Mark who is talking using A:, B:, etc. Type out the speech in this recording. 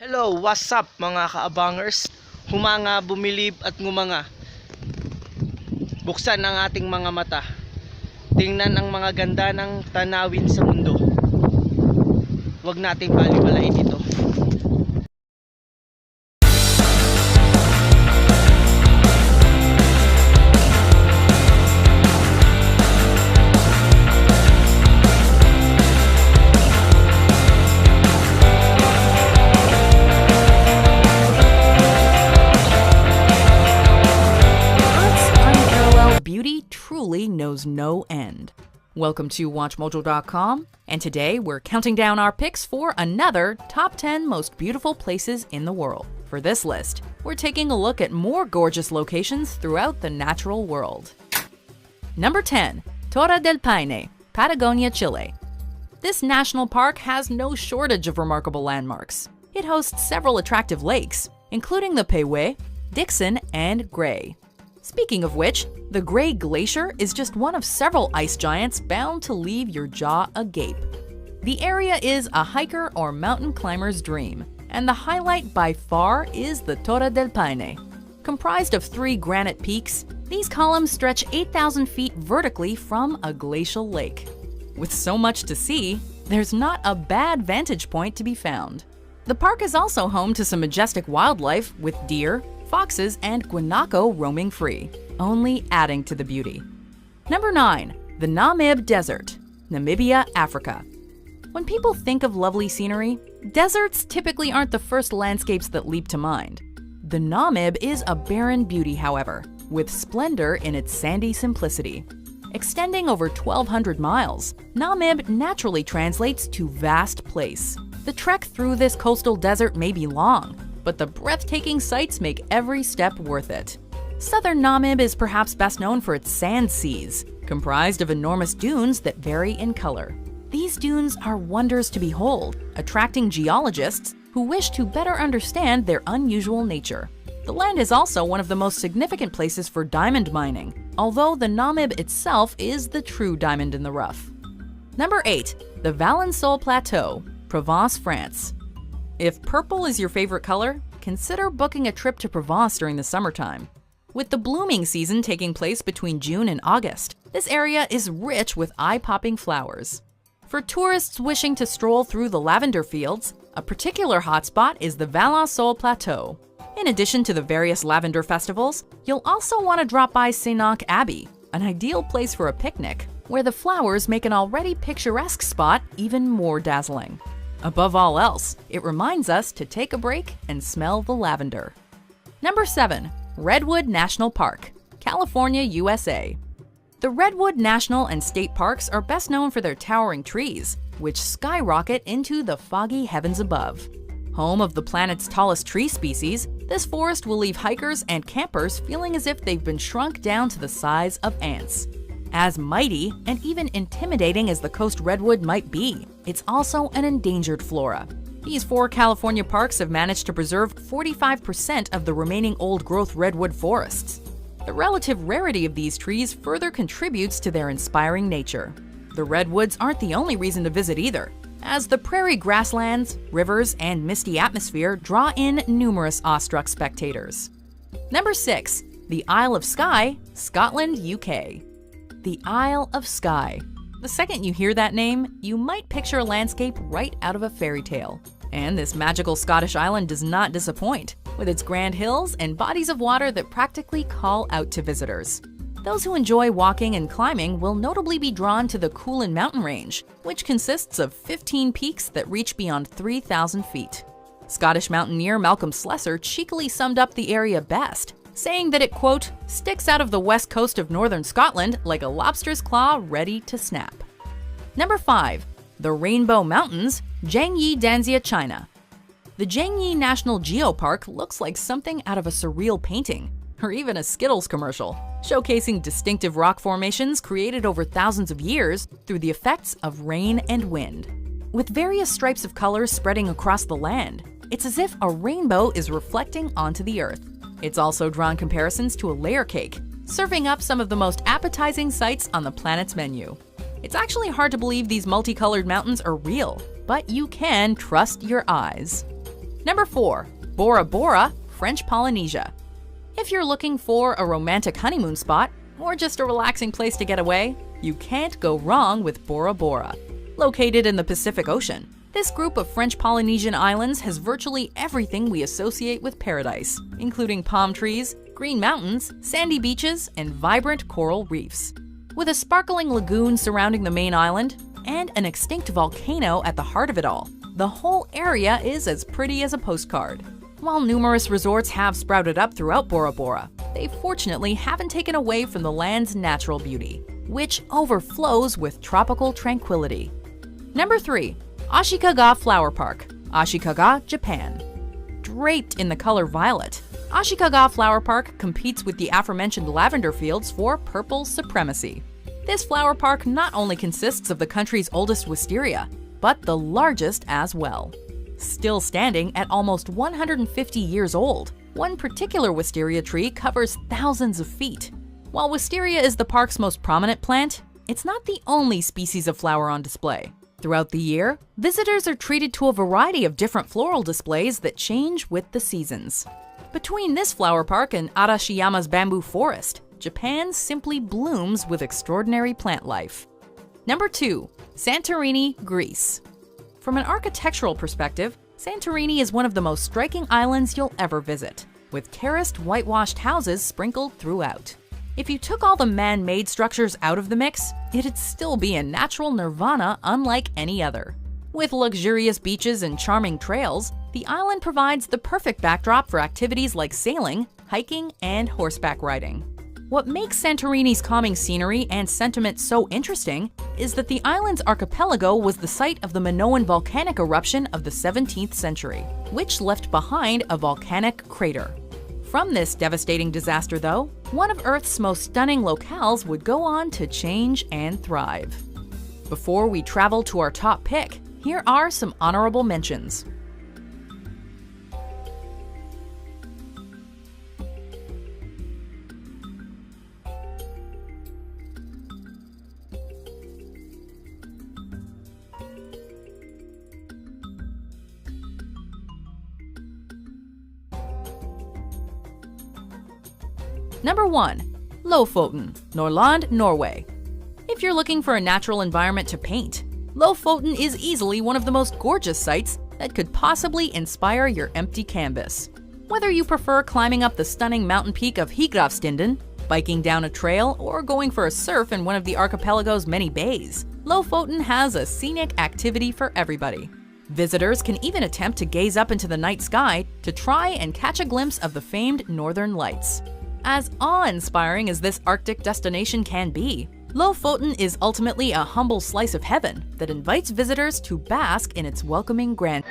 A: Hello, what's up mga kaabangers? Humanga, bumilib at ngumanga. Buksan ang ating mga mata. Tingnan ang mga ganda ng tanawin sa mundo. Huwag nating balibalain ito.
B: Beauty truly knows no end. Welcome to WatchMojo.com, and today we're counting down our picks for another top 10 most beautiful places in the world. For this list, we're taking a look at more gorgeous locations throughout the natural world. Number 10. Torre del Paine, Patagonia, Chile. This national park has no shortage of remarkable landmarks. It hosts several attractive lakes, including the Pehue, Dixon, and Gray. Speaking of which, the Gray Glacier is just one of several ice giants bound to leave your jaw agape. The area is a hiker or mountain climber's dream, and the highlight by far is the Torre del Paine. Comprised of 3 granite peaks, these columns stretch 8,000 feet vertically from a glacial lake. With so much to see, there's not a bad vantage point to be found. The park is also home to some majestic wildlife with deer, foxes, and guanaco roaming free, only adding to the beauty. Number 9. The Namib Desert, Namibia, Africa. When people think of lovely scenery, deserts typically aren't the first landscapes that leap to mind. The Namib is a barren beauty, however, with splendor in its sandy simplicity. Extending over 1,200 miles, Namib naturally translates to vast place. The trek through this coastal desert may be long, but the breathtaking sights make every step worth it. Southern Namib is perhaps best known for its sand seas, comprised of enormous dunes that vary in color. These dunes are wonders to behold, attracting geologists who wish to better understand their unusual nature. The land is also one of the most significant places for diamond mining, although the Namib itself is the true diamond in the rough. Number 8. The Valensole Plateau, Provence, France. If purple is your favorite color, consider booking a trip to Provence during the summertime. With the blooming season taking place between June and August, this area is rich with eye-popping flowers. For tourists wishing to stroll through the lavender fields, a particular hotspot is the Valensole Plateau. In addition to the various lavender festivals, you'll also want to drop by Sénac Abbey, an ideal place for a picnic, where the flowers make an already picturesque spot even more dazzling. Above all else, it reminds us to take a break and smell the lavender. Number 7. Redwood National Park, California, USA. The Redwood National and State Parks are best known for their towering trees, which skyrocket into the foggy heavens above. Home of the planet's tallest tree species, this forest will leave hikers and campers feeling as if they've been shrunk down to the size of ants. As mighty and even intimidating as the coast redwood might be, it's also an endangered flora. These 4 California parks have managed to preserve 45% of the remaining old-growth redwood forests. The relative rarity of these trees further contributes to their inspiring nature. The redwoods aren't the only reason to visit either, as the prairie grasslands, rivers, and misty atmosphere draw in numerous awestruck spectators. Number 6. The Isle of Skye, Scotland, UK. The Isle of Skye. The second you hear that name, you might picture a landscape right out of a fairy tale. And this magical Scottish island does not disappoint, with its grand hills and bodies of water that practically call out to visitors. Those who enjoy walking and climbing will notably be drawn to the Coolin mountain range, which consists of 15 peaks that reach beyond 3,000 feet. Scottish mountaineer Malcolm Slessor cheekily summed up the area best, saying that it, quote, sticks out of the west coast of northern Scotland like a lobster's claw ready to snap. Number 5. The Rainbow Mountains, Jiangyi, Danzia, China. The Jiangyi National Geopark looks like something out of a surreal painting, or even a Skittles commercial, showcasing distinctive rock formations created over thousands of years through the effects of rain and wind. With various stripes of color spreading across the land, it's as if a rainbow is reflecting onto the earth. It's also drawn comparisons to a layer cake, serving up some of the most appetizing sights on the planet's menu. It's actually hard to believe these multicolored mountains are real, but you can trust your eyes. Number 4. Bora Bora, French Polynesia. If you're looking for a romantic honeymoon spot, or just a relaxing place to get away, you can't go wrong with Bora Bora. Located in the Pacific Ocean, this group of French Polynesian islands has virtually everything we associate with paradise, including palm trees, green mountains, sandy beaches, and vibrant coral reefs. With a sparkling lagoon surrounding the main island, and an extinct volcano at the heart of it all, the whole area is as pretty as a postcard. While numerous resorts have sprouted up throughout Bora Bora, they fortunately haven't taken away from the land's natural beauty, which overflows with tropical tranquility. Number 3. Ashikaga Flower Park, Ashikaga, Japan. Draped in the color violet, Ashikaga Flower Park competes with the aforementioned lavender fields for purple supremacy. This flower park not only consists of the country's oldest wisteria, but the largest as well. Still standing at almost 150 years old, one particular wisteria tree covers thousands of feet. While wisteria is the park's most prominent plant, it's not the only species of flower on display. Throughout the year, visitors are treated to a variety of different floral displays that change with the seasons. Between this flower park and Arashiyama's bamboo forest, Japan simply blooms with extraordinary plant life. Number 2. Santorini, Greece. From an architectural perspective, Santorini is one of the most striking islands you'll ever visit, with terraced whitewashed houses sprinkled throughout. If you took all the man-made structures out of the mix, it'd still be a natural nirvana unlike any other. With luxurious beaches and charming trails, the island provides the perfect backdrop for activities like sailing, hiking, and horseback riding. What makes Santorini's calming scenery and sentiment so interesting is that the island's archipelago was the site of the Minoan volcanic eruption of the 17th century, which left behind a volcanic crater. From this devastating disaster, though, one of Earth's most stunning locales would go on to change and thrive. Before we travel to our top pick, here are some honorable mentions. Number 1. Lofoten, Nordland, Norway. If you're looking for a natural environment to paint, Lofoten is easily one of the most gorgeous sights that could possibly inspire your empty canvas. Whether you prefer climbing up the stunning mountain peak of Higravstinden, biking down a trail, or going for a surf in one of the archipelago's many bays, Lofoten has a scenic activity for everybody. Visitors can even attempt to gaze up into the night sky to try and catch a glimpse of the famed Northern Lights. As awe-inspiring as this Arctic destination can be, Lofoten is ultimately a humble slice of heaven that invites visitors to bask in its welcoming grandeur.